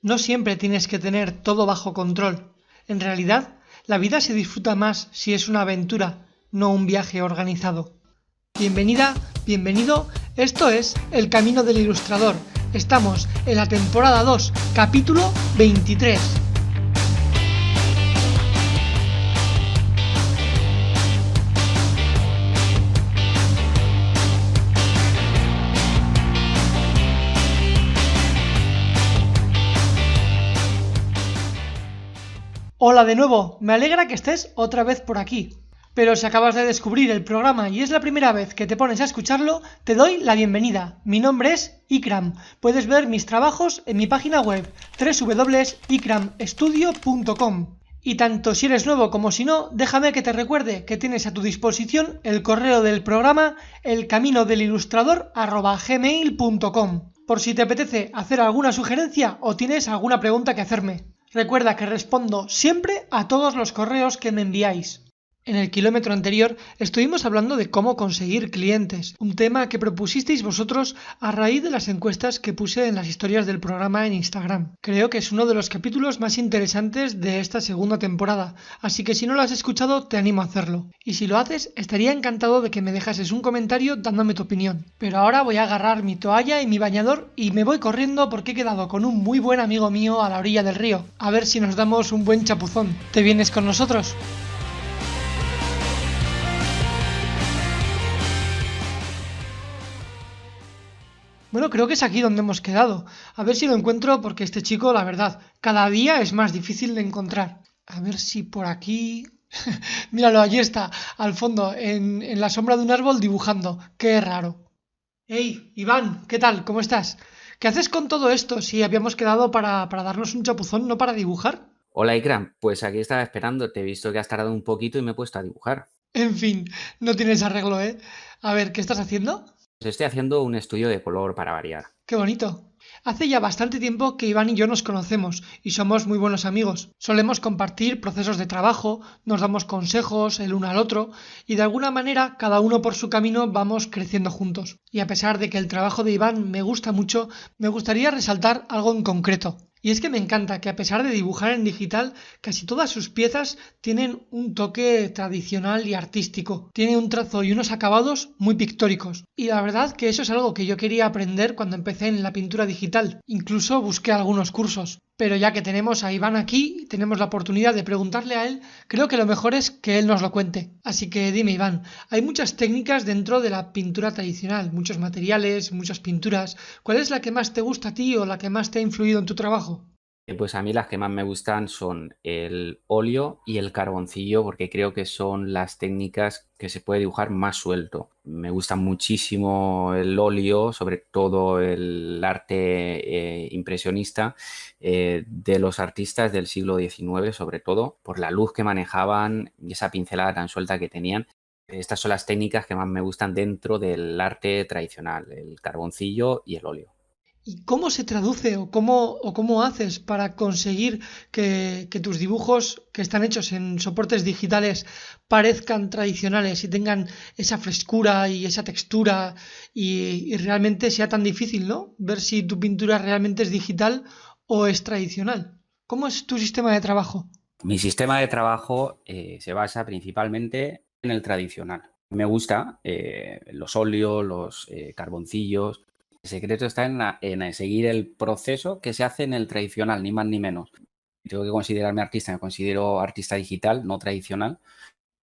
No siempre tienes que tener todo bajo control. En realidad, la vida se disfruta más si es una aventura, no un viaje organizado. Bienvenida, bienvenido, esto es El Camino del Ilustrador. Estamos en la temporada 2, capítulo 23. Hola de nuevo, me alegra que estés otra vez por aquí. Pero si acabas de descubrir el programa y es la primera vez que te pones a escucharlo, te doy la bienvenida. Mi nombre es Ikram. Puedes ver mis trabajos en mi página web www.ikramstudio.com. Y tanto si eres nuevo como si no, déjame que te recuerde que tienes a tu disposición el correo del programa elcaminodelilustrador@gmail.com por si te apetece hacer alguna sugerencia o tienes alguna pregunta que hacerme. Recuerda que respondo siempre a todos los correos que me enviáis. En el kilómetro anterior estuvimos hablando de cómo conseguir clientes, un tema que propusisteis vosotros a raíz de las encuestas que puse en las historias del programa en Instagram. Creo que es uno de los capítulos más interesantes de esta segunda temporada, así que si no lo has escuchado te animo a hacerlo. Y si lo haces, estaría encantado de que me dejases un comentario dándome tu opinión. Pero ahora voy a agarrar mi toalla y mi bañador y me voy corriendo porque he quedado con un muy buen amigo mío a la orilla del río. A ver si nos damos un buen chapuzón. ¿Te vienes con nosotros? Bueno, creo que es aquí donde hemos quedado. A ver si lo encuentro porque este chico, la verdad, cada día es más difícil de encontrar. A ver si por aquí... Míralo, allí está, al fondo, en la sombra de un árbol dibujando. Qué raro. Hey, Iván, ¿qué tal? ¿Cómo estás? ¿Qué haces con todo esto si habíamos quedado para darnos un chapuzón, no para dibujar? Hola, Ikram. Pues aquí estaba esperando. Te he visto que has tardado un poquito y me he puesto a dibujar. En fin, no tienes arreglo, ¿eh? A ver, ¿qué estás haciendo? Pues estoy haciendo un estudio de color para variar. Qué bonito. Hace ya bastante tiempo que Iván y yo nos conocemos y somos muy buenos amigos. Solemos compartir procesos de trabajo, nos damos consejos el uno al otro y de alguna manera cada uno por su camino vamos creciendo juntos. Y a pesar de que el trabajo de Iván me gusta mucho, me gustaría resaltar algo en concreto. Y es que me encanta que a pesar de dibujar en digital, casi todas sus piezas tienen un toque tradicional y artístico. Tiene un trazo y unos acabados muy pictóricos. Y la verdad que eso es algo que yo quería aprender cuando empecé en la pintura digital. Incluso busqué algunos cursos. Pero ya que tenemos a Iván aquí y tenemos la oportunidad de preguntarle a él, creo que lo mejor es que él nos lo cuente. Así que dime, Iván, hay muchas técnicas dentro de la pintura tradicional, muchos materiales, muchas pinturas. ¿Cuál es la que más te gusta a ti o la que más te ha influido en tu trabajo? Pues a mí las que más me gustan son el óleo y el carboncillo porque creo que son las técnicas que se puede dibujar más suelto. Me gusta muchísimo el óleo, sobre todo el arte impresionista de los artistas del siglo XIX, sobre todo por la luz que manejaban y esa pincelada tan suelta que tenían. Estas son las técnicas que más me gustan dentro del arte tradicional, el carboncillo y el óleo. ¿Y cómo se traduce o cómo haces para conseguir que tus dibujos que están hechos en soportes digitales parezcan tradicionales y tengan esa frescura y esa textura y realmente sea tan difícil, ¿no? Ver si tu pintura realmente es digital o es tradicional. ¿Cómo es tu sistema de trabajo? Mi sistema de trabajo se basa principalmente en el tradicional. Me gusta los óleos, los carboncillos. El secreto está en seguir el proceso que se hace en el tradicional, ni más ni menos. Tengo que considerarme artista, me considero artista digital, no tradicional,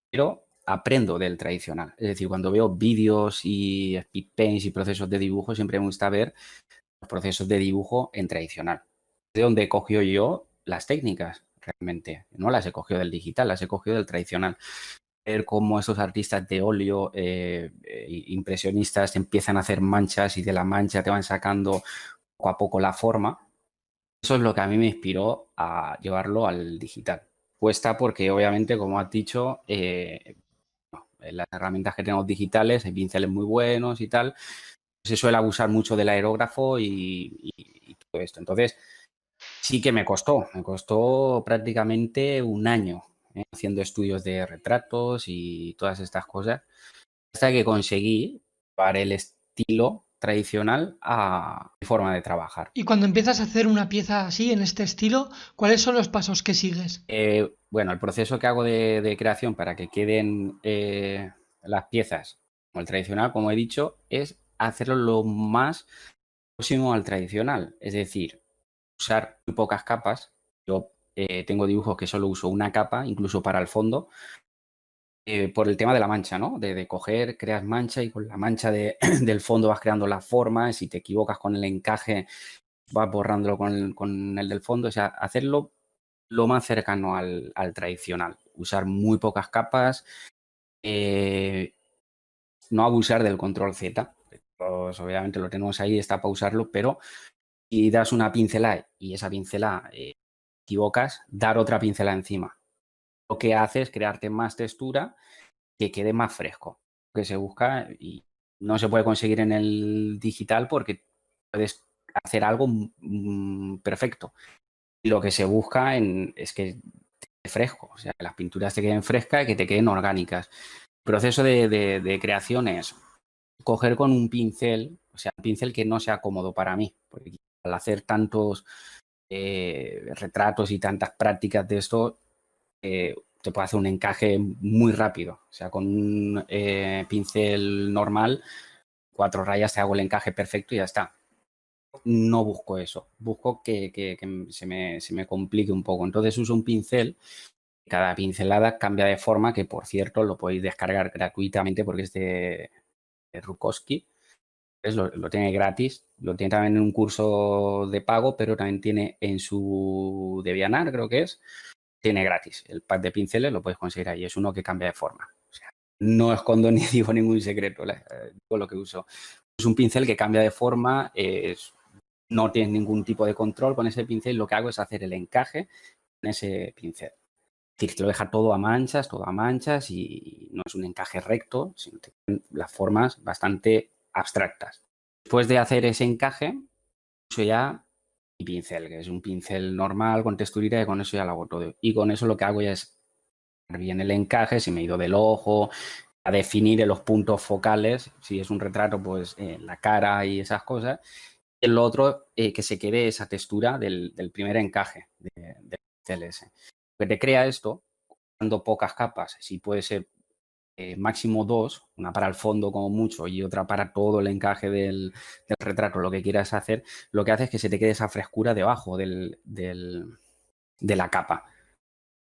pero aprendo del tradicional. Es decir, cuando veo vídeos y speed paints y procesos de dibujo, siempre me gusta ver los procesos de dibujo en tradicional. De donde he cogido yo las técnicas, realmente. No las he cogido del digital, las he cogido del tradicional. Ver cómo esos artistas de óleo impresionistas empiezan a hacer manchas y de la mancha te van sacando poco a poco la forma. Eso es lo que a mí me inspiró a llevarlo al digital. Cuesta porque, obviamente, como has dicho, las herramientas que tenemos digitales, hay pinceles muy buenos y tal, se suele abusar mucho del aerógrafo y todo esto. Entonces, sí que me costó prácticamente un año haciendo estudios de retratos y todas estas cosas, hasta que conseguí para el estilo tradicional a mi forma de trabajar. Y cuando empiezas a hacer una pieza así, en este estilo, ¿cuáles son los pasos que sigues? Bueno, el proceso que hago de creación para que queden las piezas como el tradicional, como he dicho, es hacerlo lo más próximo al tradicional. Es decir, usar muy pocas capas. Yo tengo dibujos que solo uso una capa, incluso para el fondo, por el tema de la mancha, ¿no? De coger, creas mancha y con la mancha del fondo vas creando las formas. Si te equivocas con el encaje, vas borrándolo con el del fondo. O sea, hacerlo lo más cercano al tradicional. Usar muy pocas capas, no abusar del control Z. Pues, obviamente lo tenemos ahí, está para usarlo, pero si das una pincelada y esa pincelada equivocas, dar otra pincelada encima. Lo que hace es crearte más textura que quede más fresco. Lo que se busca y no se puede conseguir en el digital porque puedes hacer algo perfecto. Y lo que se busca es que esté fresco, o sea, que las pinturas te queden frescas y que te queden orgánicas. El proceso de creación es coger con un pincel, o sea, un pincel que no sea cómodo para mí, porque al hacer tantos retratos y tantas prácticas de esto, te puede hacer un encaje muy rápido. O sea, con un pincel normal, 4 rayas te hago el encaje perfecto y ya está. No busco eso, busco que se me complique un poco. Entonces uso un pincel, cada pincelada cambia de forma, que por cierto lo podéis descargar gratuitamente porque es de Rukowski. Lo tiene gratis, lo tiene también en un curso de pago, pero también tiene en su DeviantArt, creo que es, tiene gratis. El pack de pinceles lo puedes conseguir ahí, es uno que cambia de forma. O sea, no escondo ni digo ningún secreto, digo lo que uso. Es un pincel que cambia de forma, no tienes ningún tipo de control con ese pincel, lo que hago es hacer el encaje con ese pincel. Es decir, te lo deja todo a manchas y no es un encaje recto, sino que tienen las formas bastante abstractas. Después de hacer ese encaje, uso ya mi pincel, que es un pincel normal con texturita y con eso ya lo hago todo. Y con eso lo que hago ya es bien el encaje, si me he ido del ojo, a definir en los puntos focales, si es un retrato, pues la cara y esas cosas. Y el otro, que se quede esa textura del primer encaje del pincel ese. Lo que te crea esto, dando pocas capas, si puede ser máximo 2, una para el fondo como mucho y otra para todo el encaje del retrato, lo que quieras hacer, lo que hace es que se te quede esa frescura debajo de la capa.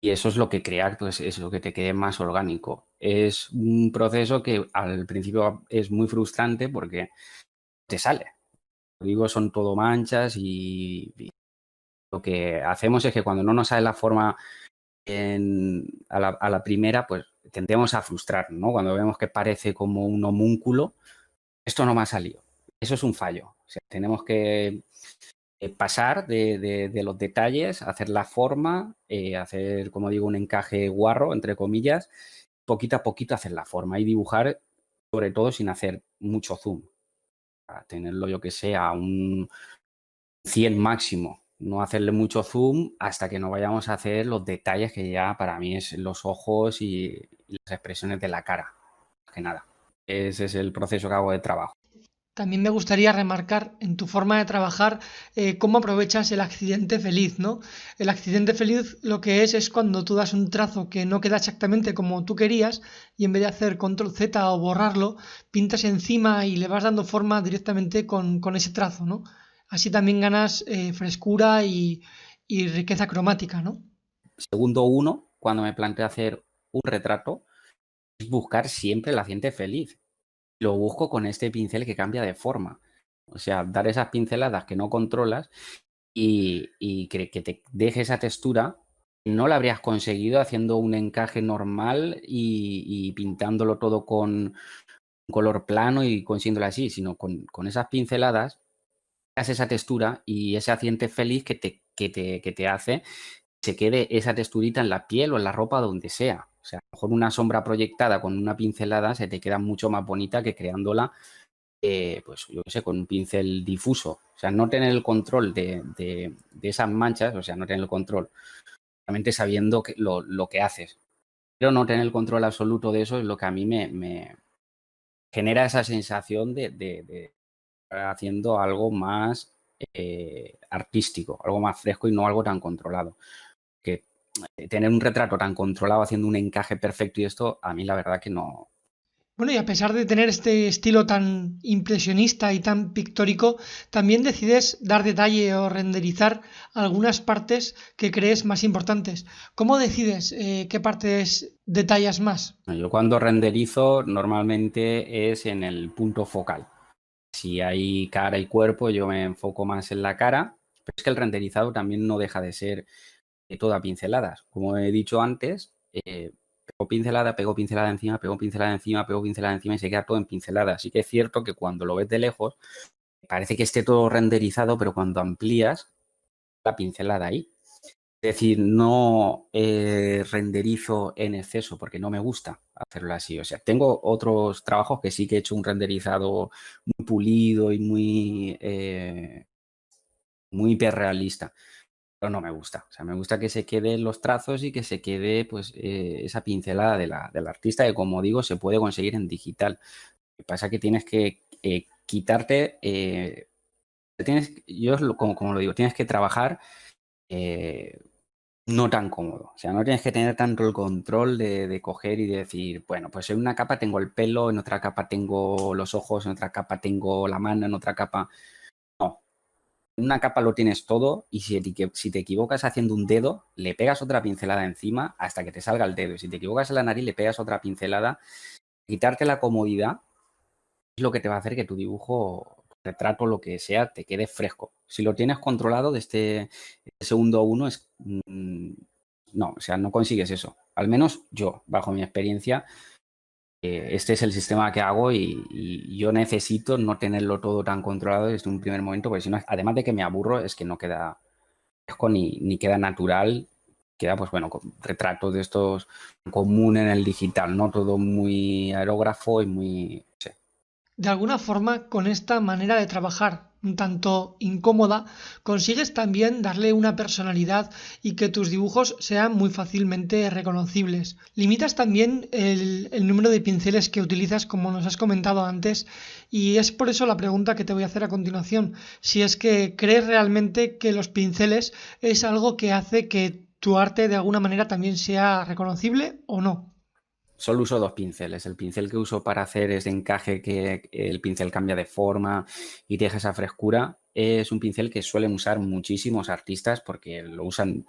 Y eso es lo que crea, pues es lo que te quede más orgánico. Es un proceso que al principio es muy frustrante porque te sale. Lo digo, son todo manchas y lo que hacemos es que cuando no nos sale la forma a la primera, pues tendemos a frustrar, ¿no? Cuando vemos que parece como un homúnculo, esto no me ha salido. Eso es un fallo. O sea, tenemos que pasar de los detalles, hacer la forma, hacer, como digo, un encaje guarro, entre comillas, poquito a poquito hacer la forma y dibujar, sobre todo sin hacer mucho zoom. A tenerlo, yo que sé, a un 100 máximo. No hacerle mucho zoom hasta que no vayamos a hacer los detalles que ya para mí es los ojos y las expresiones de la cara. Más que nada. Ese es el proceso que hago de trabajo. También me gustaría remarcar en tu forma de trabajar cómo aprovechas el accidente feliz, ¿no? El accidente feliz lo que es cuando tú das un trazo que no queda exactamente como tú querías y en vez de hacer control Z o borrarlo, pintas encima y le vas dando forma directamente con ese trazo, ¿no? Así también ganas frescura y riqueza cromática, ¿no? Segundo uno, cuando me planteo hacer un retrato, es buscar siempre el accidente feliz. Lo busco con este pincel que cambia de forma. O sea, dar esas pinceladas que no controlas y que te deje esa textura, no la habrías conseguido haciendo un encaje normal y pintándolo todo con un color plano y consiguiéndolo así, sino con esas pinceladas, haces esa textura y ese accidente feliz que te hace que se quede esa texturita en la piel o en la ropa donde sea. O sea, a lo mejor una sombra proyectada con una pincelada se te queda mucho más bonita que creándola pues yo qué sé, con un pincel difuso. O sea, no tener el control de esas manchas, o sea, no tener el control, realmente sabiendo lo que haces. Pero no tener el control absoluto de eso es lo que a mí me genera esa sensación haciendo algo más artístico, algo más fresco y no algo tan controlado. Que tener un retrato tan controlado haciendo un encaje perfecto y esto, a mí la verdad que no. Bueno, y a pesar de tener este estilo tan impresionista y tan pictórico, también decides dar detalle o renderizar algunas partes que crees más importantes. ¿Cómo decides qué partes detallas más? Yo cuando renderizo normalmente es en el punto focal. Si hay cara y cuerpo, yo me enfoco más en la cara, pero es que el renderizado también no deja de ser toda pinceladas. Como he dicho antes, pego pincelada encima, pego pincelada encima, pego pincelada encima y se queda todo en pincelada. Así que es cierto que cuando lo ves de lejos, parece que esté todo renderizado, pero cuando amplías, la pincelada ahí. Es decir, no renderizo en exceso porque no me gusta hacerlo así. O sea, tengo otros trabajos que sí que he hecho un renderizado muy pulido y muy hiperrealista, pero no me gusta. O sea, me gusta que se queden los trazos y que se quede pues esa pincelada del artista que, como digo, se puede conseguir en digital. Lo que pasa es que tienes que quitarte, como lo digo, tienes que trabajar no tan cómodo. O sea, no tienes que tener tanto el control de coger y de decir, bueno, pues en una capa tengo el pelo, en otra capa tengo los ojos, en otra capa tengo la mano, en otra capa. No. En una capa lo tienes todo y si te equivocas haciendo un dedo, le pegas otra pincelada encima hasta que te salga el dedo. Y si te equivocas en la nariz, le pegas otra pincelada. Quitarte la comodidad es lo que te va a hacer que tu dibujo, retrato, lo que sea, te quede fresco. Si lo tienes controlado de este segundo a uno, no, o sea, no consigues eso. Al menos yo, bajo mi experiencia, este es el sistema que hago y yo necesito no tenerlo todo tan controlado desde un primer momento, porque si no, además de que me aburro, es que no queda fresco ni queda natural. Queda, pues bueno, con retratos de estos común en el digital, ¿no? Todo muy aerógrafo y muy. Sí. De alguna forma, con esta manera de trabajar un tanto incómoda, consigues también darle una personalidad y que tus dibujos sean muy fácilmente reconocibles. Limitas también el número de pinceles que utilizas, como nos has comentado antes, y es por eso la pregunta que te voy a hacer a continuación. Si es que crees realmente que los pinceles es algo que hace que tu arte de alguna manera también sea reconocible o no. Solo uso dos pinceles. El pincel que uso para hacer ese encaje que el pincel cambia de forma y deja esa frescura es un pincel que suelen usar muchísimos artistas porque lo usan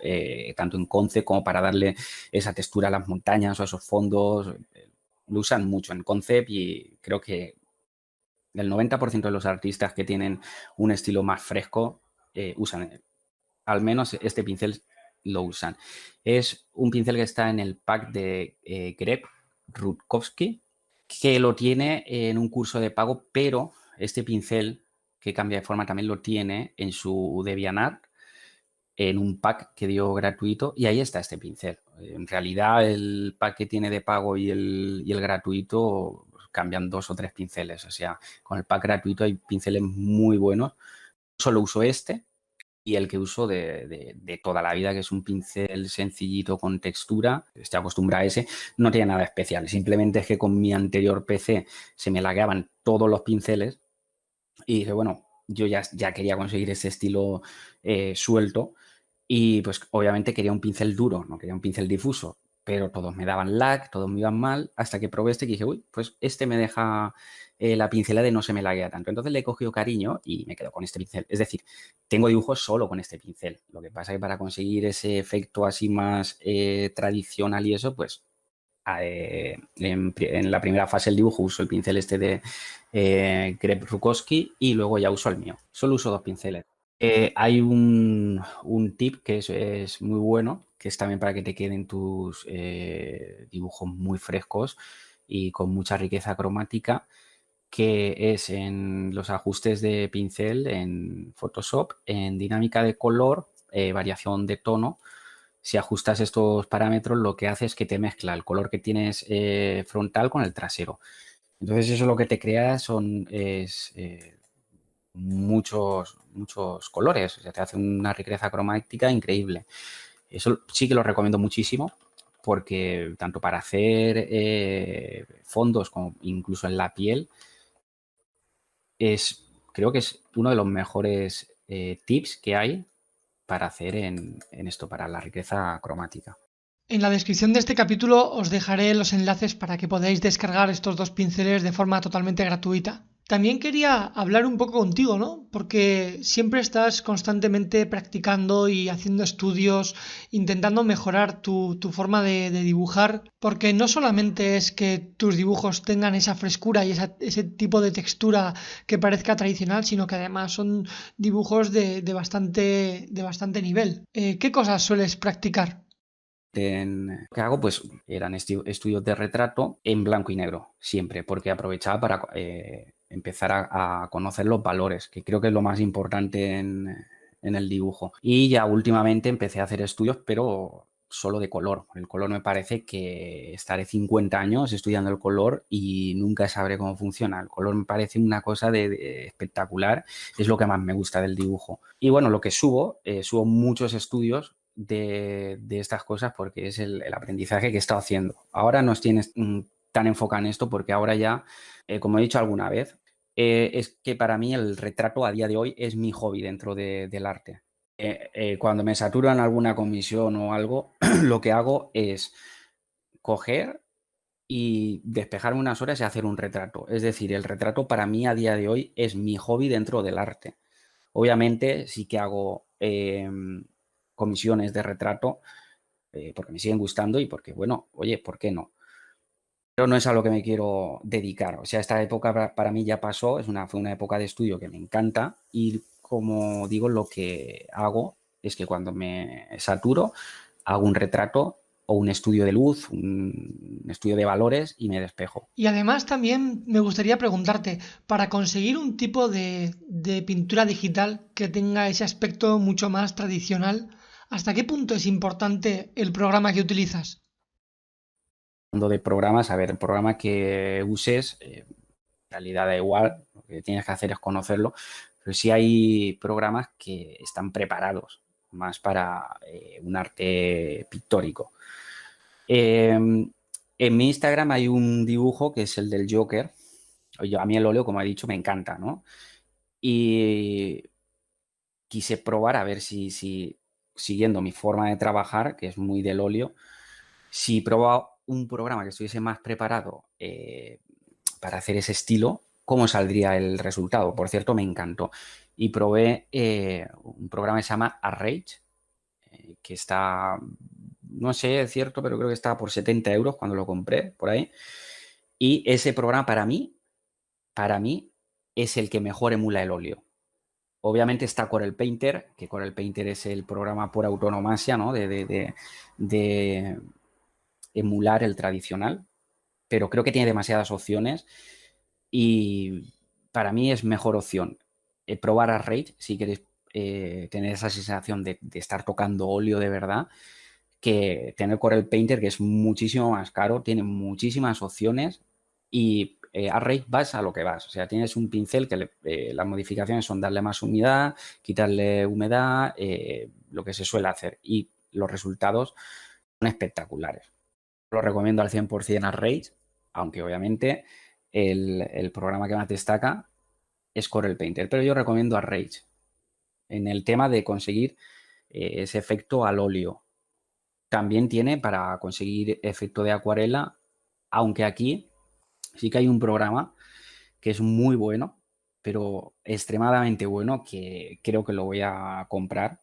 tanto en concept como para darle esa textura a las montañas o a esos fondos. Lo usan mucho en concept y creo que el 90% de los artistas que tienen un estilo más fresco usan al menos este pincel lo usan. Es un pincel que está en el pack de Greg Rutkowski, que lo tiene en un curso de pago, pero este pincel que cambia de forma también lo tiene en su DeviantArt, en un pack que dio gratuito, y ahí está este pincel. En realidad, el pack que tiene de pago y el gratuito cambian 2 o 3 pinceles. O sea, con el pack gratuito hay pinceles muy buenos. Solo uso este y el que uso de toda la vida, que es un pincel sencillito con textura, estoy acostumbrado a ese, no tiene nada especial. Simplemente es que con mi anterior PC se me lagueaban todos los pinceles y dije, bueno, yo ya quería conseguir ese estilo suelto y pues obviamente quería un pincel duro, no quería un pincel difuso, pero todos me daban lag, todos me iban mal, hasta que probé este y dije, uy, pues este me deja la pincelada y no se me laguea tanto. Entonces le he cogido cariño y me quedo con este pincel. Es decir, tengo dibujos solo con este pincel. Lo que pasa es que para conseguir ese efecto así más tradicional y eso, pues en la primera fase del dibujo uso el pincel este de Greb Rukowski y luego ya uso el mío. Solo uso dos pinceles. Hay un tip que es muy bueno, que es también para que te queden tus dibujos muy frescos y con mucha riqueza cromática, que es en los ajustes de pincel en Photoshop, en dinámica de color, variación de tono. Si ajustas estos parámetros, lo que hace es que te mezcla el color que tienes frontal con el trasero. Entonces eso lo que te crea es muchos colores. O sea, te hace una riqueza cromática increíble. Eso sí que lo recomiendo muchísimo porque tanto para hacer fondos como incluso en la piel es creo que es uno de los mejores tips que hay para hacer en esto, para la riqueza cromática. En la descripción de este capítulo os dejaré los enlaces para que podáis descargar estos dos pinceles de forma totalmente gratuita. También quería hablar un poco contigo, ¿no? Porque siempre estás constantemente practicando y haciendo estudios, intentando mejorar tu forma de dibujar, porque no solamente es que tus dibujos tengan esa frescura y ese tipo de textura que parezca tradicional, sino que además son dibujos de bastante nivel. ¿Qué cosas sueles practicar? Lo que hago, pues eran estudios de retrato en blanco y negro, siempre, porque aprovechaba para empezar a conocer los valores, que creo que es lo más importante en el dibujo. Y ya últimamente empecé a hacer estudios, pero solo de color. El color me parece que estaré 50 años estudiando el color y nunca sabré cómo funciona. El color me parece una cosa de espectacular, es lo que más me gusta del dibujo. Y bueno, lo que subo muchos estudios de estas cosas porque es el aprendizaje que he estado haciendo. Ahora no estoy tan enfocado en esto porque ahora ya, como he dicho alguna vez, es que para mí el retrato a día de hoy es mi hobby dentro del arte. Cuando me saturo en alguna comisión o algo, lo que hago es coger y despejarme unas horas y hacer un retrato. Es decir, el retrato para mí a día de hoy es mi hobby dentro del arte. Obviamente sí que hago comisiones de retrato porque me siguen gustando y porque, bueno, oye, ¿por qué no? Pero no es a lo que me quiero dedicar. O sea, esta época para mí ya pasó, fue una época de estudio que me encanta y como digo, lo que hago es que cuando me saturo, hago un retrato o un estudio de luz, un estudio de valores y me despejo. Y además también me gustaría preguntarte, para conseguir un tipo de pintura digital que tenga ese aspecto mucho más tradicional, ¿hasta qué punto es importante el programa que utilizas? Hablando de programas, a ver, el programa que uses, en realidad da igual, lo que tienes que hacer es conocerlo, pero sí hay programas que están preparados más para un arte pictórico. En mi Instagram hay un dibujo que es el del Joker. Oye, a mí el óleo, como he dicho, me encanta, ¿no? Y quise probar a ver si siguiendo mi forma de trabajar, que es muy del óleo, si probaba un programa que estuviese más preparado para hacer ese estilo, ¿cómo saldría el resultado? Por cierto, me encantó. Y probé un programa que se llama Arrange, que está, no sé, es cierto, pero creo que estaba por 70 euros cuando lo compré, por ahí. Y ese programa para mí, es el que mejor emula el óleo. Obviamente está Corel Painter, que Corel Painter es el programa por autonomasia, ¿no? De emular el tradicional, pero creo que tiene demasiadas opciones y para mí es mejor opción probar a Rage si queréis tener esa sensación de estar tocando óleo de verdad, que tener Corel Painter, que es muchísimo más caro, tiene muchísimas opciones y a Rage vas a lo que vas. O sea, tienes un pincel que las modificaciones son darle más humedad, quitarle humedad, lo que se suele hacer y los resultados son espectaculares. Lo recomiendo al 100% a Rage, aunque obviamente el programa que más destaca es Corel Painter, pero yo recomiendo a Rage en el tema de conseguir ese efecto al óleo. También tiene para conseguir efecto de acuarela, aunque aquí sí que hay un programa que es muy bueno, pero extremadamente bueno, que creo que lo voy a comprar,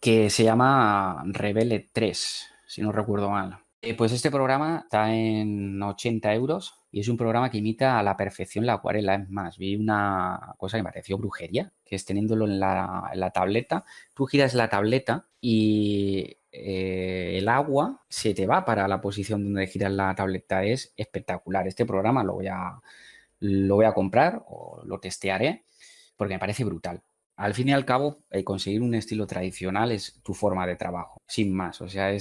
que se llama Revele 3, si no recuerdo mal. Pues este programa está en 80 euros y es un programa que imita a la perfección la acuarela. Es más, vi una cosa que me pareció brujería, que es teniéndolo en la tableta. Tú giras la tableta y el agua se te va para la posición donde giras la tableta. Es espectacular. Este programa lo voy a comprar o lo testearé porque me parece brutal. Al fin y al cabo, conseguir un estilo tradicional es tu forma de trabajo, sin más. O sea,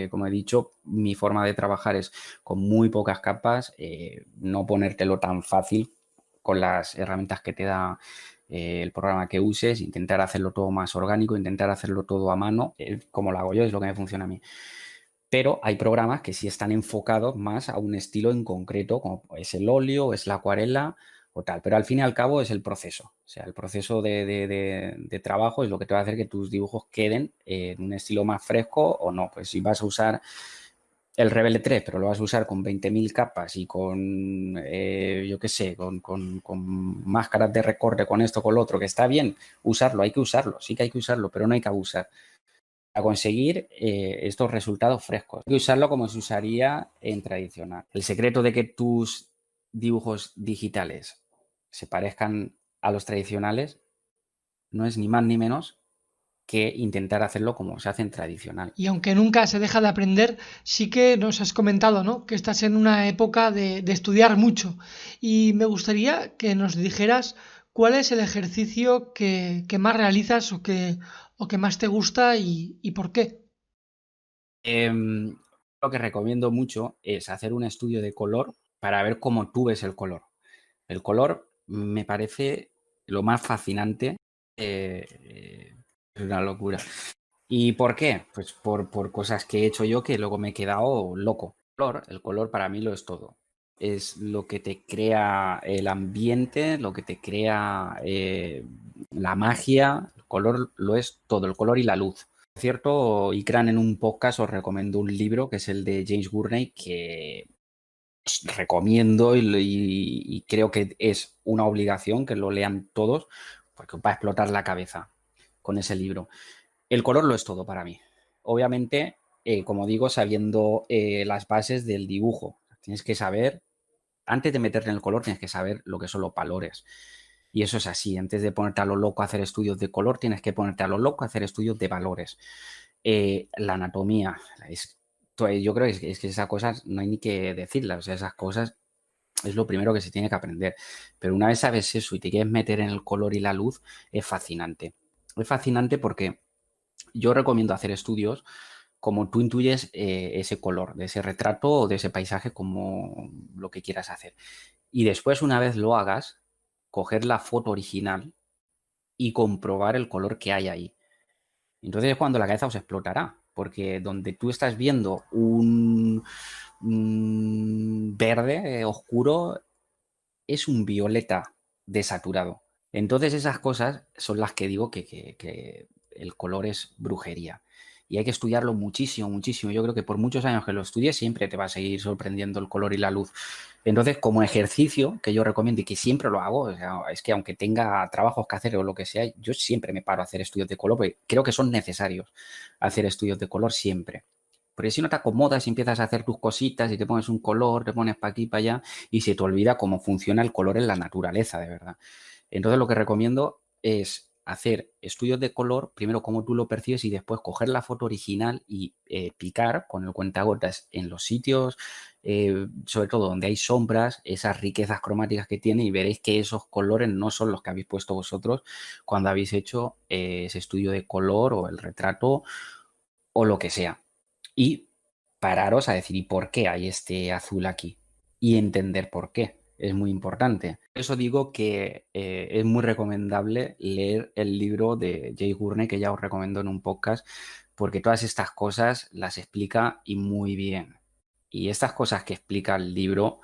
como he dicho, mi forma de trabajar es con muy pocas capas, no ponértelo tan fácil con las herramientas que te da el programa que uses, intentar hacerlo todo más orgánico, intentar hacerlo todo a mano, como lo hago yo, es lo que me funciona a mí. Pero hay programas que sí están enfocados más a un estilo en concreto, como es el óleo, es la acuarela o tal. Pero al fin y al cabo es el proceso. O sea, el proceso de trabajo es lo que te va a hacer que tus dibujos queden en un estilo más fresco o no. Pues si vas a usar el Rebelle 3, pero lo vas a usar con 20.000 capas y con, yo qué sé, con máscaras de recorte, con esto, con lo otro, que está bien usarlo, hay que usarlo, sí que hay que usarlo, pero no hay que abusar. A conseguir estos resultados frescos. Hay que usarlo como se usaría en tradicional. El secreto de que tus dibujos digitales se parezcan a los tradicionales no es ni más ni menos que intentar hacerlo como se hace en tradicional. Y aunque nunca se deja de aprender, sí que nos has comentado, ¿no? Que estás en una época de estudiar mucho. Y me gustaría que nos dijeras cuál es el ejercicio que más realizas o que más te gusta y por qué. Lo que recomiendo mucho es hacer un estudio de color para ver cómo tú ves el color. El color me parece lo más fascinante. Es una locura. ¿Y por qué? Pues por cosas que he hecho yo que luego me he quedado loco. El color para mí lo es todo. Es lo que te crea el ambiente, lo que te crea la magia. El color lo es todo, el color y la luz. Por cierto, Ikran en un podcast os recomiendo un libro que es el de James Gurney que os recomiendo y creo que es una obligación que lo lean todos porque os va a explotar la cabeza con ese libro. El color lo es todo para mí. Obviamente, como digo, sabiendo las bases del dibujo. Tienes que saber, antes de meterte en el color, tienes que saber lo que son los valores. Y eso es así. Antes de ponerte a lo loco a hacer estudios de color, tienes que ponerte a lo loco a hacer estudios de valores. La anatomía. Yo creo es que esas cosas no hay ni que decirlas. O sea, esas cosas es lo primero que se tiene que aprender. Pero una vez sabes eso y te quieres meter en el color y la luz, es fascinante. Es fascinante porque yo recomiendo hacer estudios como tú intuyes ese color, de ese retrato o de ese paisaje, como lo que quieras hacer. Y después, una vez lo hagas, coger la foto original y comprobar el color que hay ahí. Entonces es cuando la cabeza os explotará, porque donde tú estás viendo un verde oscuro es un violeta desaturado. Entonces esas cosas son las que digo que el color es brujería. Y hay que estudiarlo muchísimo, muchísimo. Yo creo que por muchos años que lo estudies siempre te va a seguir sorprendiendo el color y la luz. Entonces, como ejercicio que yo recomiendo y que siempre lo hago, o sea, es que aunque tenga trabajos que hacer o lo que sea, yo siempre me paro a hacer estudios de color porque creo que son necesarios hacer estudios de color siempre. Porque si no te acomodas y empiezas a hacer tus cositas y te pones un color, te pones para aquí, para allá y se te olvida cómo funciona el color en la naturaleza, de verdad. Entonces lo que recomiendo es hacer estudios de color, primero cómo tú lo percibes y después coger la foto original y picar con el cuentagotas en los sitios, sobre todo donde hay sombras, esas riquezas cromáticas que tiene y veréis que esos colores no son los que habéis puesto vosotros cuando habéis hecho ese estudio de color o el retrato o lo que sea. Y pararos a decir, ¿y por qué hay este azul aquí? Y entender por qué. Es muy importante. Por eso digo que es muy recomendable leer el libro de Jay Gurney, que ya os recomiendo en un podcast, porque todas estas cosas las explica y muy bien. Y estas cosas que explica el libro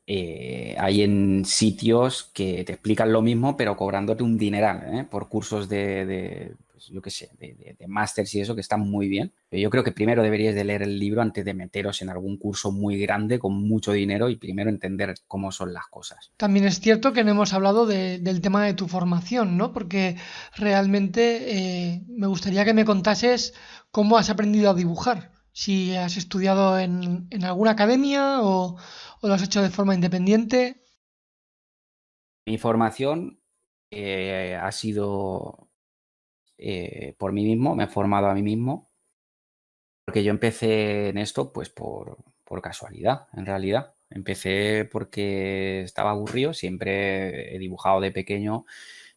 hay en sitios que te explican lo mismo, pero cobrándote un dineral, por cursos pues, yo qué sé, de másters y eso, que están muy bien. Pero yo creo que primero deberíais de leer el libro antes de meteros en algún curso muy grande con mucho dinero y primero entender cómo son las cosas. También es cierto que no hemos hablado del tema de tu formación, ¿no? Porque realmente me gustaría que me contases cómo has aprendido a dibujar. Si has estudiado en alguna academia o lo has hecho de forma independiente. Mi formación ha sido por mí mismo, me he formado a mí mismo, porque yo empecé en esto pues por casualidad, en realidad. Empecé porque estaba aburrido, siempre he dibujado de pequeño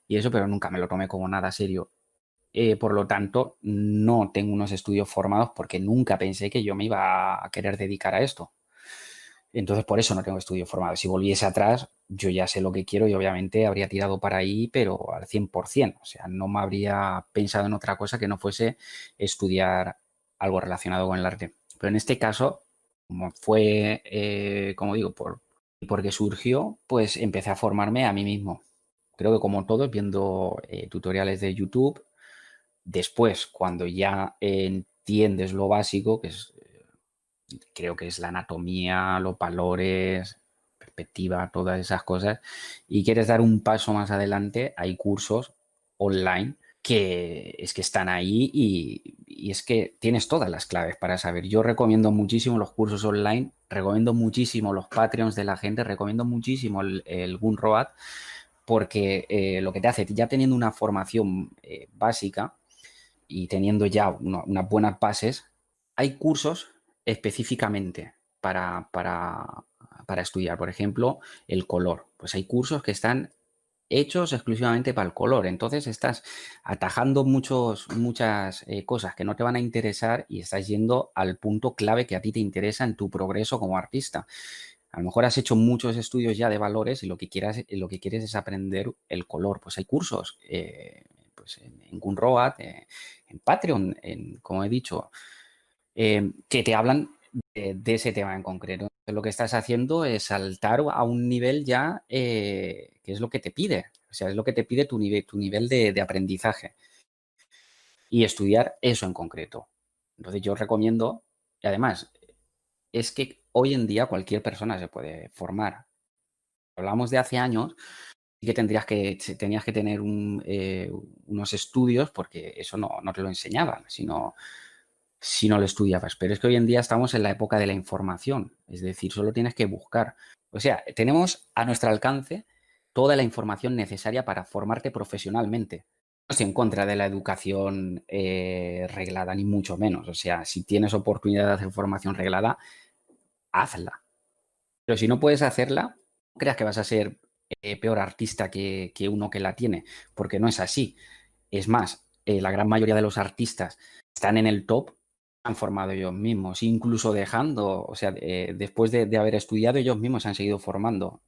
y eso, pero nunca me lo tomé como nada serio. Por lo tanto, no tengo unos estudios formados porque nunca pensé que yo me iba a querer dedicar a esto. Entonces, por eso no tengo estudios formados. Si volviese atrás, yo ya sé lo que quiero y obviamente habría tirado para ahí, pero al 100%. O sea, no me habría pensado en otra cosa que no fuese estudiar algo relacionado con el arte. Pero en este caso, como fue, como digo, por Y porque surgió, pues empecé a formarme a mí mismo. Creo que como todos, viendo tutoriales de YouTube. Después, cuando ya entiendes lo básico, que es, creo que es la anatomía, los valores, perspectiva, todas esas cosas, y quieres dar un paso más adelante, hay cursos online que es que están ahí y es que tienes todas las claves para saber. Yo recomiendo muchísimo los cursos online, recomiendo muchísimo los Patreons de la gente, recomiendo muchísimo el Gumroad, porque lo que te hace, ya teniendo una formación básica, y teniendo ya unas buenas bases, hay cursos específicamente para estudiar. Por ejemplo, el color. Pues hay cursos que están hechos exclusivamente para el color. Entonces estás atajando muchas cosas que no te van a interesar y estás yendo al punto clave que a ti te interesa en tu progreso como artista. A lo mejor has hecho muchos estudios ya de valores y lo que quieres es aprender el color. Pues hay cursos pues en Gumroad, en Patreon, como he dicho, que te hablan de ese tema en concreto. Entonces, lo que estás haciendo es saltar a un nivel ya que es lo que te pide. O sea, es lo que te pide tu nivel de aprendizaje y estudiar eso en concreto. Entonces yo recomiendo, y además, es que hoy en día cualquier persona se puede formar. Hablamos de hace años y que tenías que tener unos estudios porque eso no te lo enseñaban, si no lo estudiabas. Pero es que hoy en día estamos en la época de la información, es decir, solo tienes que buscar. O sea, tenemos a nuestro alcance toda la información necesaria para formarte profesionalmente. No estoy en contra de la educación reglada, ni mucho menos. O sea, si tienes oportunidad de hacer formación reglada, hazla. Pero si no puedes hacerla, no creas que vas a ser peor artista que uno que la tiene, porque no es así. Es más, la gran mayoría de los artistas están en el top, han formado ellos mismos, incluso dejando, o sea, después de haber estudiado, ellos mismos se han seguido formando.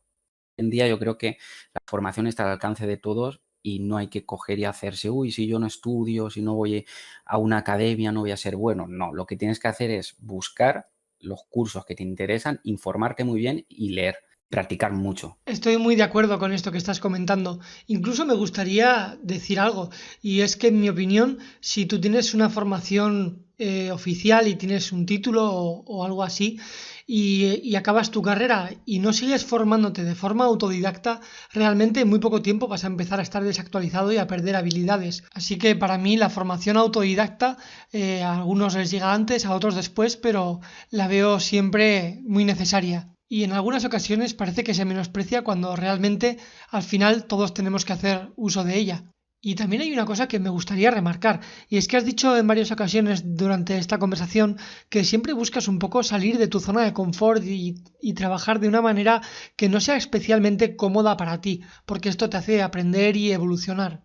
Hoy en día yo creo que la formación está al alcance de todos y no hay que coger y hacerse, uy, si yo no estudio, si no voy a una academia, no voy a ser bueno. No, lo que tienes que hacer es buscar los cursos que te interesan, informarte muy bien y leer, practicar mucho. Estoy muy de acuerdo con esto que estás comentando. Incluso me gustaría decir algo, y es que en mi opinión, si tú tienes una formación oficial y tienes un título o algo así, y acabas tu carrera y no sigues formándote de forma autodidacta, realmente en muy poco tiempo vas a empezar a estar desactualizado y a perder habilidades. Así que para mí la formación autodidacta, a algunos les llega antes, a otros después, pero la veo siempre muy necesaria. Y en algunas ocasiones parece que se menosprecia cuando realmente al final todos tenemos que hacer uso de ella. Y también hay una cosa que me gustaría remarcar, y es que has dicho en varias ocasiones durante esta conversación que siempre buscas un poco salir de tu zona de confort y trabajar de una manera que no sea especialmente cómoda para ti, porque esto te hace aprender y evolucionar.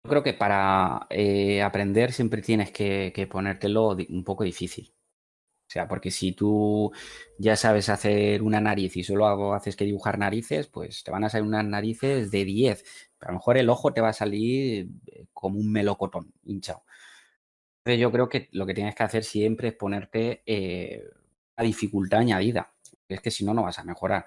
Yo creo que para aprender siempre tienes que ponértelo un poco difícil. O sea, porque si tú ya sabes hacer una nariz y solo haces que dibujar narices, pues te van a salir unas narices de 10. Pero a lo mejor el ojo te va a salir como un melocotón hinchado. Entonces yo creo que lo que tienes que hacer siempre es ponerte una dificultad añadida. Es que si no, no vas a mejorar.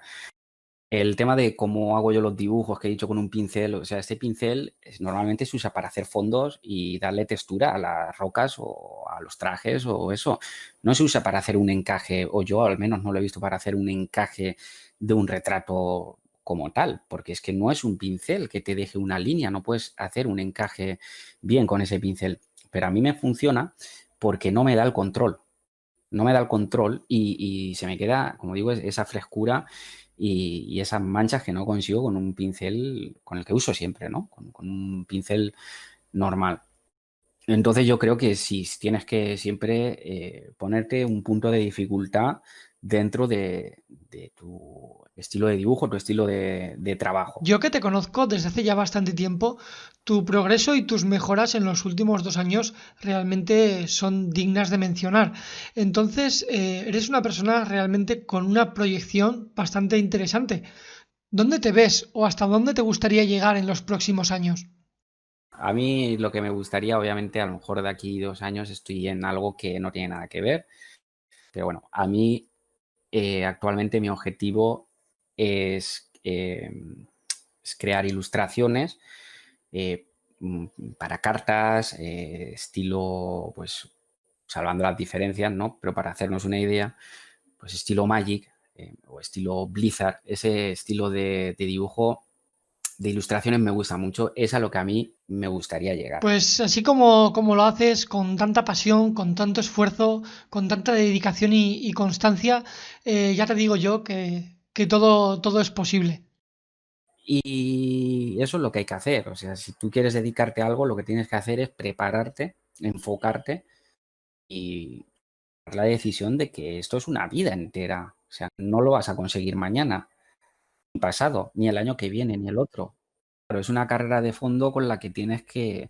El tema de cómo hago yo los dibujos que he dicho con un pincel, o sea, este pincel normalmente se usa para hacer fondos y darle textura a las rocas o a los trajes o eso. No se usa para hacer un encaje, o yo al menos no lo he visto para hacer un encaje de un retrato como tal, porque es que no es un pincel que te deje una línea, no puedes hacer un encaje bien con ese pincel. Pero a mí me funciona porque no me da el control, no me da el control y se me queda, como digo, esa frescura y esas manchas que no consigo con un pincel con el que uso siempre, ¿no? Con un pincel normal. Entonces yo creo que sí, tienes que siempre ponerte un punto de dificultad dentro de tu estilo de dibujo, tu estilo de trabajo. Yo que te conozco desde hace ya bastante tiempo, tu progreso y tus mejoras en los últimos 2 años realmente son dignas de mencionar. Entonces, eres una persona realmente con una proyección bastante interesante. ¿Dónde te ves o hasta dónde te gustaría llegar en los próximos años? A mí lo que me gustaría, obviamente, a lo mejor de aquí 2 años estoy en algo que no tiene nada que ver, pero bueno, a mí actualmente mi objetivo es, es crear ilustraciones eh, para cartas, estilo, pues, salvando las diferencias, ¿no? Pero para hacernos una idea, pues estilo Magic o estilo Blizzard, ese estilo de dibujo, de ilustraciones me gusta mucho, es a lo que a mí me gustaría llegar. Pues así como lo haces con tanta pasión, con tanto esfuerzo, con tanta dedicación y constancia, ya te digo yo que todo es posible. Y eso es lo que hay que hacer. O sea, si tú quieres dedicarte a algo, lo que tienes que hacer es prepararte, enfocarte y tomar la decisión de que esto es una vida entera. O sea, no lo vas a conseguir mañana, ni pasado, ni el año que viene, ni el otro. Pero es una carrera de fondo con la que tienes que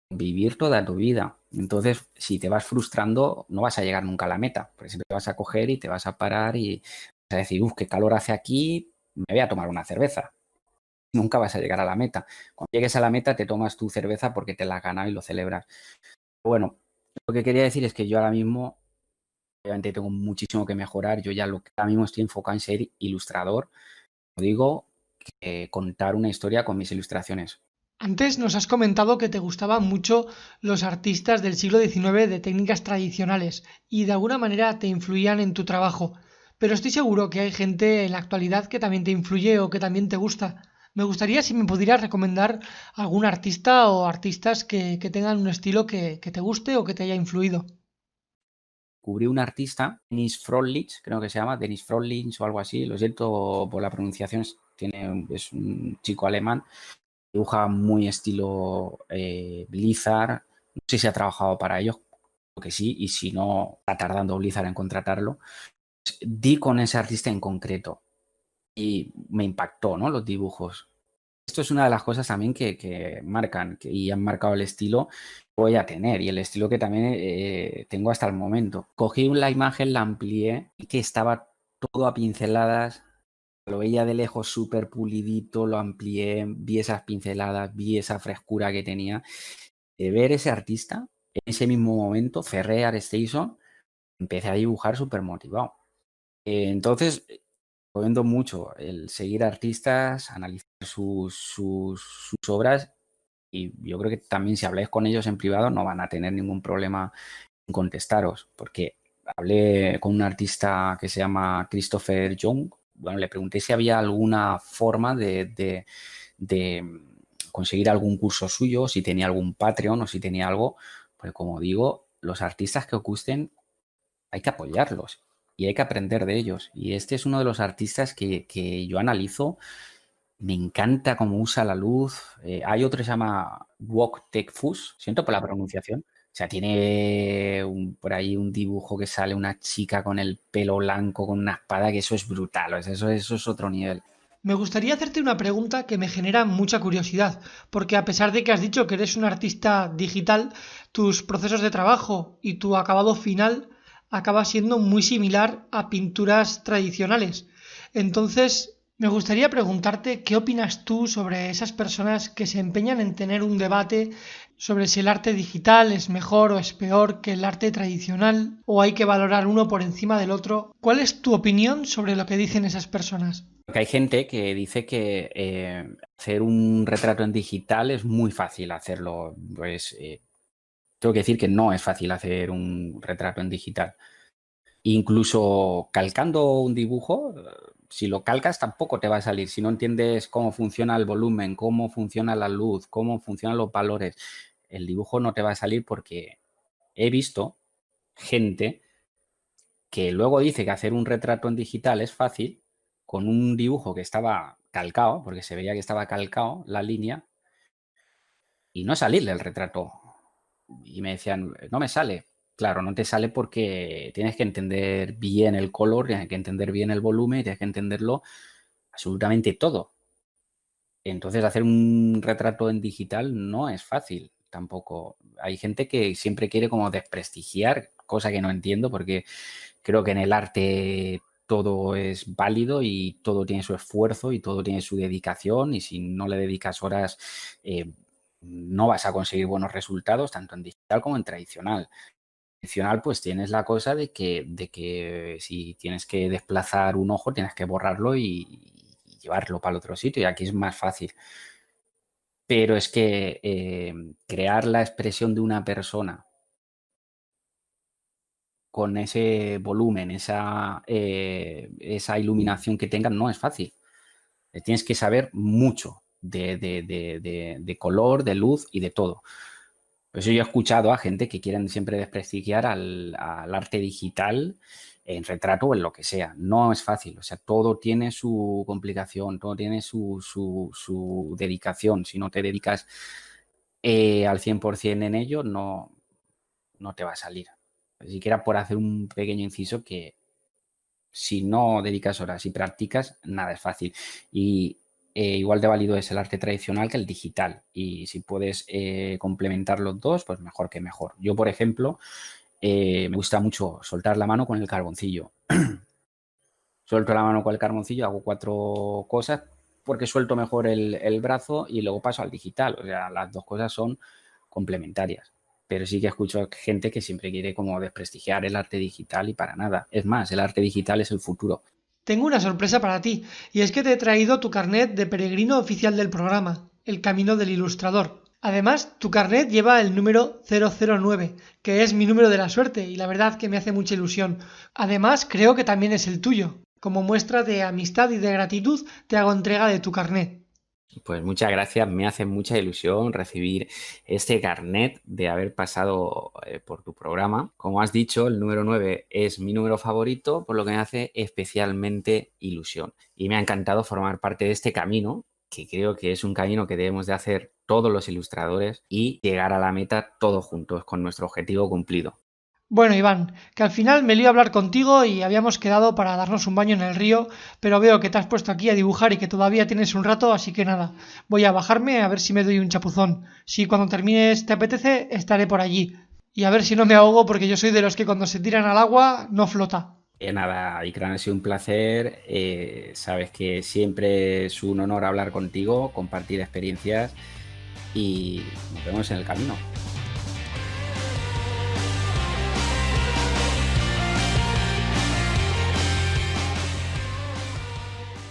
vivir toda tu vida. Entonces, si te vas frustrando, no vas a llegar nunca a la meta, porque siempre vas a coger y te vas a parar y vas a decir, uff, qué calor hace aquí, me voy a tomar una cerveza. Nunca vas a llegar a la meta. Cuando llegues a la meta, te tomas tu cerveza porque te la has ganado y lo celebras. Bueno, lo que quería decir es que yo ahora mismo, obviamente, tengo muchísimo que mejorar. Yo ya lo que ahora mismo estoy enfocado en ser ilustrador. Lo digo, contar una historia con mis ilustraciones. Antes nos has comentado que te gustaban mucho los artistas del siglo XIX de técnicas tradicionales y de alguna manera te influían en tu trabajo, pero estoy seguro que hay gente en la actualidad que también te influye o que también te gusta. Me gustaría si me pudieras recomendar algún artista o artistas que tengan un estilo que te guste o que te haya influido. Cubrí un artista, Dennis Frohlich, creo que se llama, Dennis Frohlich o algo así. Lo siento por la pronunciación, es un chico alemán. Dibuja muy estilo Blizzard. No sé si ha trabajado para ellos, creo que sí, y si no, está tardando Blizzard en contratarlo. Di con ese artista en concreto y me impactó, ¿no? Los dibujos. Esto es una de las cosas también que marcan y han marcado el estilo que voy a tener y el estilo que también tengo hasta el momento. Cogí la imagen, la amplié y que estaba todo a pinceladas. Lo veía de lejos súper pulidito, lo amplié, vi esas pinceladas, vi esa frescura que tenía. De ver ese artista, en ese mismo momento, cerré ArtStation, empecé a dibujar súper motivado. Entonces, recomiendo mucho el seguir artistas, analizar sus obras y yo creo que también si habláis con ellos en privado no van a tener ningún problema en contestaros, porque hablé con un artista que se llama Christopher Young. Bueno, le pregunté si había alguna forma de conseguir algún curso suyo, si tenía algún Patreon o si tenía algo, pues como digo, los artistas que os gusten hay que apoyarlos y hay que aprender de ellos. Y este es uno de los artistas que yo analizo. Me encanta cómo usa la luz. Hay otro que se llama Wok Tek Fus, siento por la pronunciación. O sea, tiene por ahí un dibujo que sale una chica con el pelo blanco, con una espada, que eso es brutal. O sea, eso es otro nivel. Me gustaría hacerte una pregunta que me genera mucha curiosidad, porque a pesar de que has dicho que eres un artista digital, tus procesos de trabajo y tu acabado final acaba siendo muy similar a pinturas tradicionales. Entonces, me gustaría preguntarte qué opinas tú sobre esas personas que se empeñan en tener un debate sobre si el arte digital es mejor o es peor que el arte tradicional, o hay que valorar uno por encima del otro. ¿Cuál es tu opinión sobre lo que dicen esas personas? Porque hay gente que dice que hacer un retrato en digital es muy fácil hacerlo. Pues tengo que decir que no es fácil hacer un retrato en digital. Incluso calcando un dibujo, si lo calcas tampoco te va a salir. Si no entiendes cómo funciona el volumen, cómo funciona la luz, cómo funcionan los valores, el dibujo no te va a salir porque he visto gente que luego dice que hacer un retrato en digital es fácil con un dibujo que estaba calcado, porque se veía que estaba calcado la línea, y no salirle el retrato. Y me decían, no me sale. Claro, no te sale porque tienes que entender bien el color, tienes que entender bien el volumen, tienes que entenderlo absolutamente todo. Entonces, hacer un retrato en digital no es fácil tampoco. Hay gente que siempre quiere como desprestigiar, cosa que no entiendo porque creo que en el arte todo es válido y todo tiene su esfuerzo y todo tiene su dedicación y si no le dedicas horas no vas a conseguir buenos resultados tanto en digital como en tradicional. tradicional, pues tienes la cosa de que si tienes que desplazar un ojo, tienes que borrarlo y llevarlo para el otro sitio, y aquí es más fácil. Pero es que crear la expresión de una persona con ese volumen, esa iluminación que tengan, no es fácil. Tienes que saber mucho de color, de luz y de todo. Por eso yo he escuchado a gente que quieren siempre desprestigiar al arte digital en retrato o en lo que sea. No es fácil, o sea, todo tiene su complicación, todo tiene su dedicación. Si no te dedicas al 100% en ello, no te va a salir. Ni siquiera por hacer un pequeño inciso que si no dedicas horas y practicas, nada es fácil. Y igual de válido es el arte tradicional que el digital. Y si puedes complementar los dos, pues mejor que mejor. Yo, por ejemplo, me gusta mucho soltar la mano con el carboncillo. Suelto la mano con el carboncillo, hago 4 cosas porque suelto mejor el brazo y luego paso al digital. O sea, las dos cosas son complementarias. Pero sí que escucho gente que siempre quiere como desprestigiar el arte digital y para nada. Es más, el arte digital es el futuro. Tengo una sorpresa para ti, y es que te he traído tu carnet de peregrino oficial del programa, El Camino del Ilustrador. Además, tu carnet lleva el número 009, que es mi número de la suerte, y la verdad que me hace mucha ilusión. Además, creo que también es el tuyo. Como muestra de amistad y de gratitud, te hago entrega de tu carnet. Pues muchas gracias, me hace mucha ilusión recibir este carnet de haber pasado por tu programa. Como has dicho, el número 9 es mi número favorito, por lo que me hace especialmente ilusión. Y me ha encantado formar parte de este camino, que creo que es un camino que debemos de hacer todos los ilustradores y llegar a la meta todos juntos con nuestro objetivo cumplido. Bueno, Iván, que al final me lío a hablar contigo y habíamos quedado para darnos un baño en el río, pero veo que te has puesto aquí a dibujar y que todavía tienes un rato, así que nada, voy a bajarme a ver si me doy un chapuzón. Si cuando termines te apetece, estaré por allí. Y a ver si no me ahogo porque yo soy de los que cuando se tiran al agua no flota. Nada, Ikram, ha sido un placer. Sabes que siempre es un honor hablar contigo, compartir experiencias y nos vemos en el camino.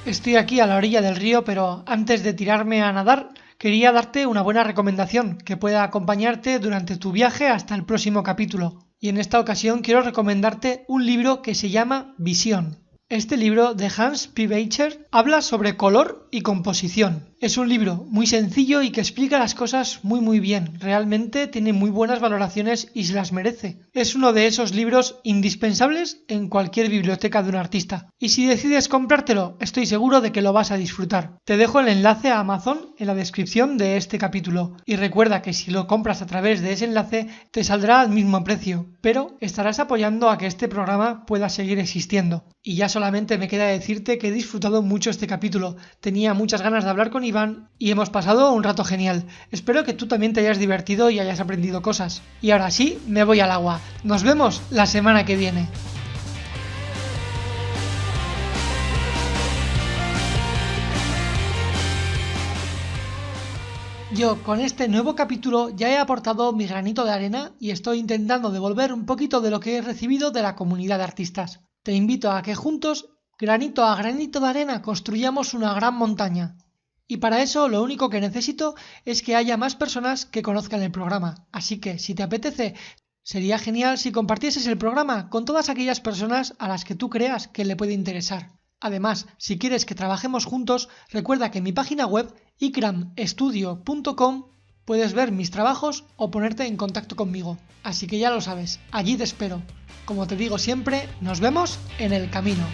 Estoy aquí a la orilla del río, pero antes de tirarme a nadar, quería darte una buena recomendación que pueda acompañarte durante tu viaje hasta el próximo capítulo. Y en esta ocasión quiero recomendarte un libro que se llama Visión. Este libro de Hans P. Beecher habla sobre color y composición. Es un libro muy sencillo y que explica las cosas muy bien. Realmente tiene muy buenas valoraciones y se las merece. Es uno de esos libros indispensables en cualquier biblioteca de un artista. Y si decides comprártelo, estoy seguro de que lo vas a disfrutar. Te dejo el enlace a Amazon en la descripción de este capítulo. Y recuerda que si lo compras a través de ese enlace, te saldrá al mismo precio, pero estarás apoyando a que este programa pueda seguir existiendo. Y ya solamente me queda decirte que he disfrutado mucho este capítulo. Tenía muchas ganas de hablar con Iván y hemos pasado un rato genial. Espero que tú también te hayas divertido y hayas aprendido cosas. Y ahora sí, me voy al agua. Nos vemos la semana que viene. Yo con este nuevo capítulo ya he aportado mi granito de arena y estoy intentando devolver un poquito de lo que he recibido de la comunidad de artistas. Te invito a que juntos, granito a granito de arena, construyamos una gran montaña. Y para eso lo único que necesito es que haya más personas que conozcan el programa. Así que si te apetece, sería genial si compartieses el programa con todas aquellas personas a las que tú creas que le puede interesar. Además, si quieres que trabajemos juntos, recuerda que en mi página web ikramstudio.com puedes ver mis trabajos o ponerte en contacto conmigo. Así que ya lo sabes, allí te espero. Como te digo siempre, nos vemos en el camino.